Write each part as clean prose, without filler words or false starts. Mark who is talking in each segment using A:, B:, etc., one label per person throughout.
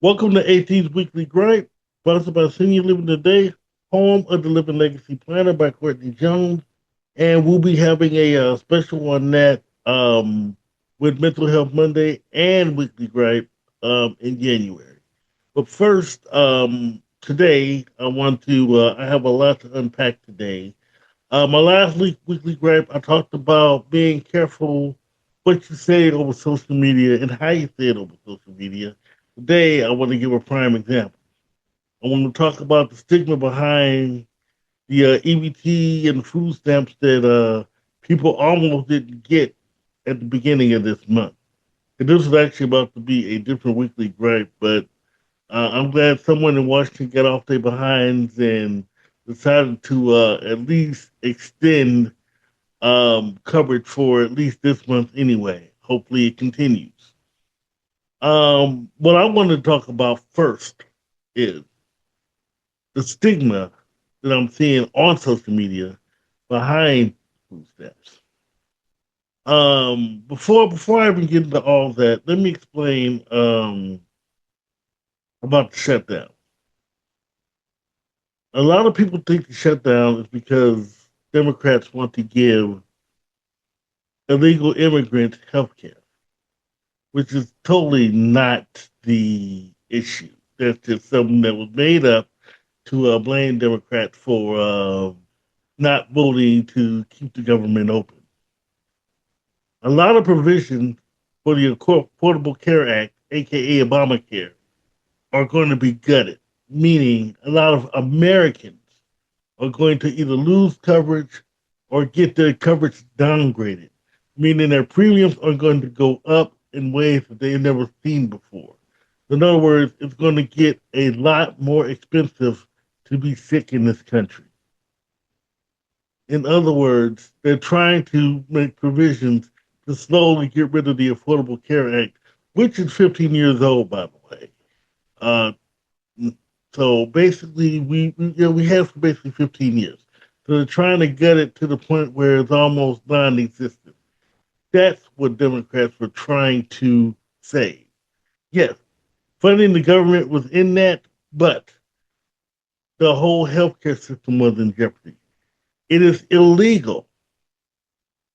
A: Welcome to AT's Weekly Gripe, sponsored by Senior Living Today, home of the Living Legacy Planner by Courtney Jones. And we'll be having a special on that with Mental Health Monday and Weekly Gripe in January. But first, today, I have a lot to unpack today. My last week, Weekly Gripe, I talked about being careful what you say over social media and how you say it over social media. Today, I want to give a prime example. I want to talk about the stigma behind the EBT and food stamps that people almost didn't get at the beginning of this month. And this is actually about to be a different weekly gripe, but I'm glad someone in Washington got off their behinds and decided to at least extend coverage for at least this month anyway. Hopefully it continues. What I want to talk about first is the stigma that I'm seeing on social media behind food stamps. Before I even get into all that, let me explain about the shutdown. A lot of people think the shutdown is because Democrats want to give illegal immigrants health care, which is totally not the issue. That's just something that was made up to blame Democrats for not voting to keep the government open. A lot of provisions for the Affordable Care Act, aka Obamacare, are going to be gutted, meaning a lot of Americans are going to either lose coverage or get their coverage downgraded, meaning their premiums are going to go up in ways that they've never seen before. In other words, it's going to get a lot more expensive to be sick in this country. In other words, they're trying to make provisions to slowly get rid of the Affordable Care Act, which is 15 years old, by the way. Uh, so basically, we have for basically 15 years. So they're trying to get it to the point where it's almost non-existent. That's what Democrats were trying to say. Yes, funding the government was in that, but the whole healthcare system was in jeopardy. It is illegal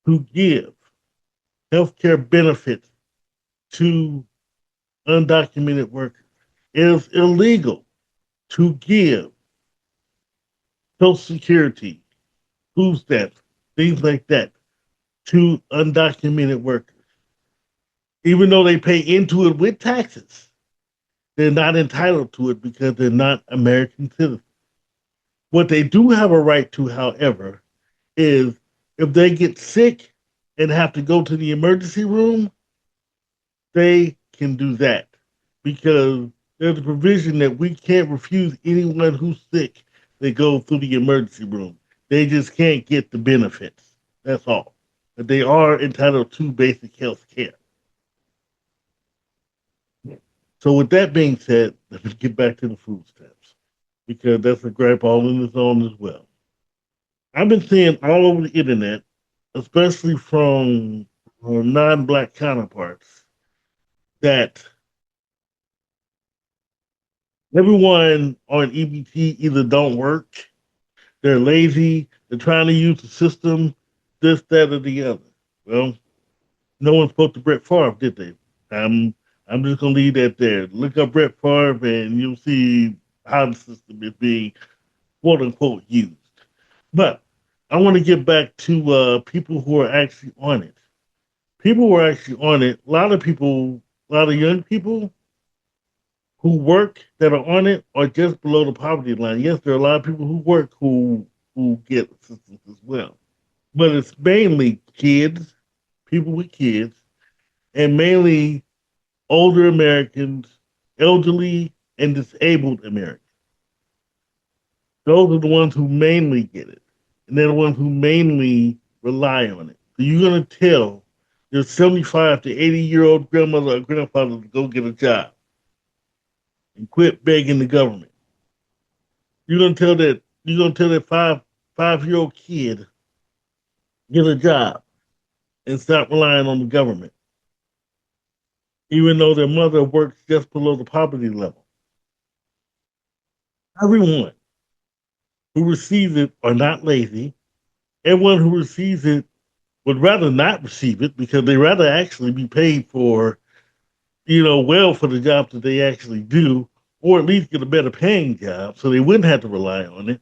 A: to give healthcare benefits to undocumented workers. It is illegal to give Social Security, food stamps, things like that to undocumented workers. Even though they pay into it with taxes, they're not entitled to it because they're not American citizens. What they do have a right to, however, is if they get sick and have to go to the emergency room, they can do that because there's a provision that we can't refuse anyone who's sick that goes through the emergency room. They just can't get the benefits. That's all. But they are entitled to basic health care. So, with that being said, let me get back to the food stamps because that's a gripe all in its own as well. I've been seeing all over the internet, especially from non black counterparts, that everyone on EBT either don't work, they're lazy, they're trying to use the system, this, that, or the other. Well, no one spoke to Brett Favre, did they? I'm I'm just gonna leave that there. Look up Brett Favre and you'll see how the system is being quote unquote used. But I want to get back to people who are actually on it. People who are actually on it. A lot of young people who work that are on it are just below the poverty line. Yes, there are a lot of people who work who get assistance as well, but it's mainly kids, people with kids, and mainly older Americans, elderly and disabled Americans. Those are the ones who mainly get it, and they're the ones who mainly rely on it. So you're gonna tell your 75 to 80-year old grandmother or grandfather to go get a job and quit begging the government. You're gonna tell that five-year old kid get a job and stop relying on the government. even though their mother works just below the poverty level. Everyone who receives it are not lazy. Everyone who receives it would rather not receive it because they rather actually be paid for, well for the job that they actually do, or at least get a better paying job so they wouldn't have to rely on it.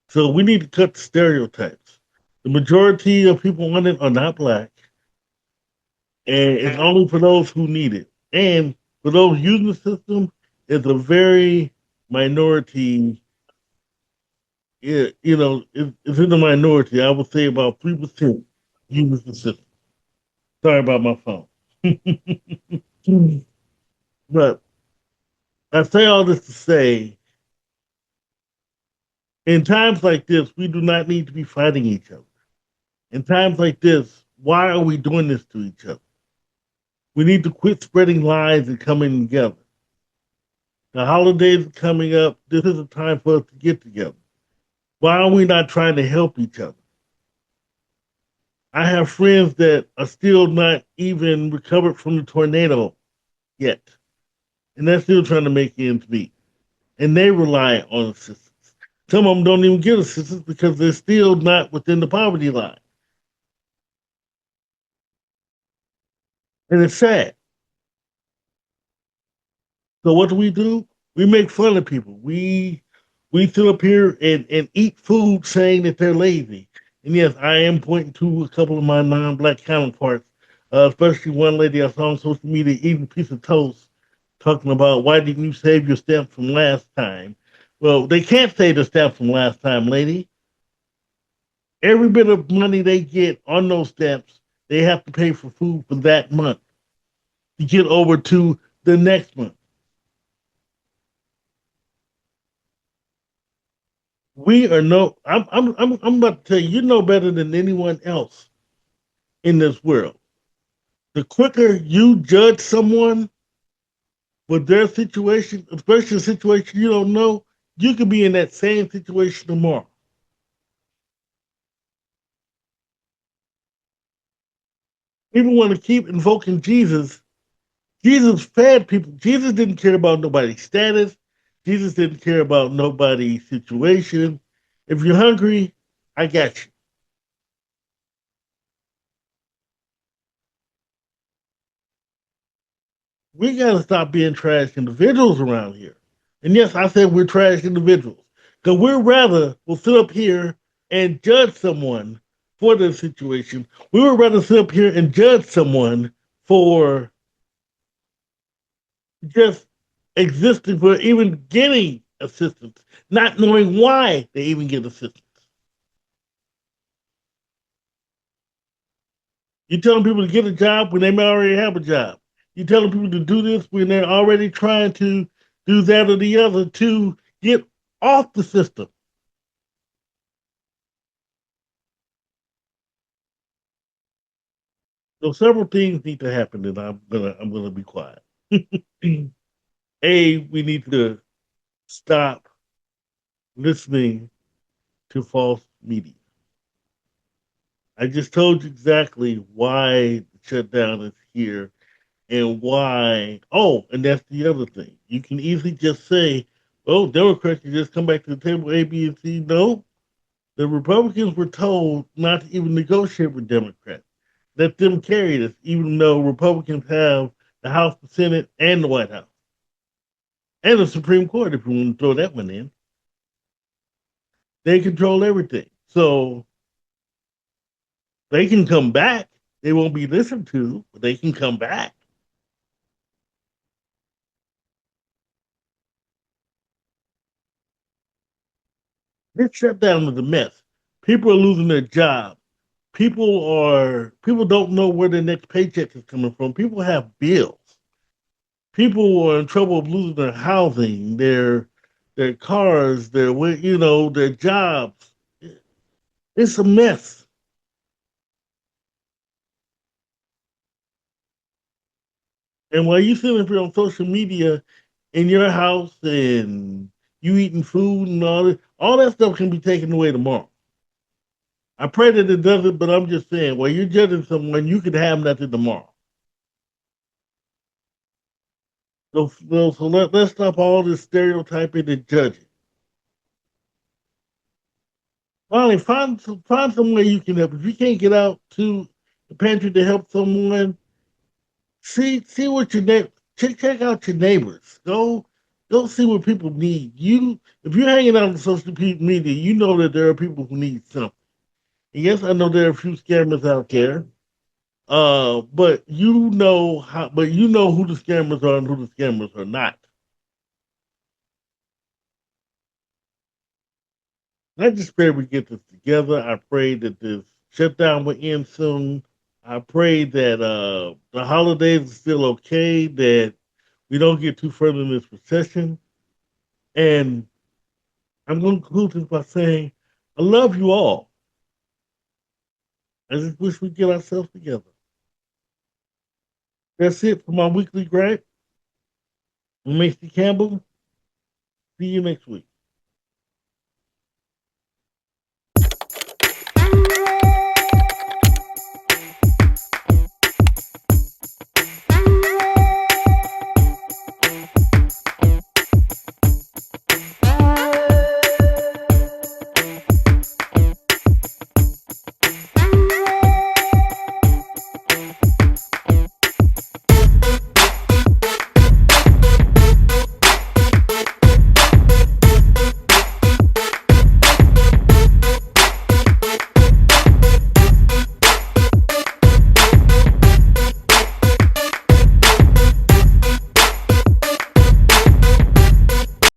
A: So we need to cut the stereotypes. The majority of people on it are not black, and it's only for those who need it. And for those using the system, it's a very minority. Yeah, it's in the minority. I would say about 3% use the system. Sorry about my phone. But I say all this to say, in times like this, we do not need to be fighting each other. In times like this, why are we doing this to each other? We need to quit spreading lies and coming together. The holidays are coming up. This is a time for us to get together. Why are we not trying to help each other? I have friends that are still not even recovered from the tornado yet, and they're still trying to make ends meet. And they rely on assistance. Some of them don't even get assistance because they're still not within the poverty line. And it's sad. So what do? We make fun of people. We sit up here and eat food saying that they're lazy. And yes, I am pointing to a couple of my non-black counterparts, especially one lady I saw on social media eating a piece of toast, talking about why didn't you save your stamps from last time? Well, they can't save the stamps from last time, lady. Every bit of money they get on those stamps, they have to pay for food for that month to get over to the next month. We are no. I'm about to tell you, you know better than anyone else in this world. The quicker you judge someone for their situation, especially a situation you don't know, you could be in that same situation tomorrow. People want to keep invoking Jesus. Jesus fed people. Jesus didn't care about nobody's status. Jesus didn't care about nobody's situation. If you're hungry, I got you. We got to stop being trash individuals around here. And yes, I said we're trash individuals because we're rather will sit up here and judge someone for their situation. We would rather sit up here and judge someone for just existing, for even getting assistance, not knowing why they even get assistance. You're telling people to get a job when they may already have a job. You're telling people to do this when they're already trying to do that or the other to get off the system. So several things need to happen, and I'm gonna be quiet. A, we need to stop listening to false media. I just told you exactly why the shutdown is here and why. Oh, and that's the other thing. You can easily just say, "Oh, Democrats can just come back to the table A, B, and C." No, the Republicans were told not to even negotiate with Democrats. Let them carry this, even though Republicans have the House, the Senate, and the White House, and the Supreme Court, if you want to throw that one in. They control everything. So they can come back. They won't be listened to, but they can come back. This shutdown is a mess. People are losing their jobs. People don't know where their next paycheck is coming from. People have bills. People are in trouble of losing their housing, their cars, their jobs. It's a mess. And while you sitting here on social media in your house and you eating food and all that stuff can be taken away tomorrow. I pray that it doesn't, but I'm just saying, while you're judging someone, you could have nothing tomorrow. Let's stop all this stereotyping and judging. Finally, find some way you can help. If you can't get out to the pantry to help someone, see what your neighbor check out your neighbors. Go see what people need. You if you're hanging out on social media, you know that there are people who need something. And yes, I know there are a few scammers out there. But you know who the scammers are and who the scammers are not. I just pray we get this together. I pray that this shutdown will end soon. I pray that the holidays are still okay, that we don't get too further in this recession. And I'm going to conclude this by saying, I love you all. I just wish we get ourselves together. That's it for my weekly gripe. I'm Macy Campbell. See you next week.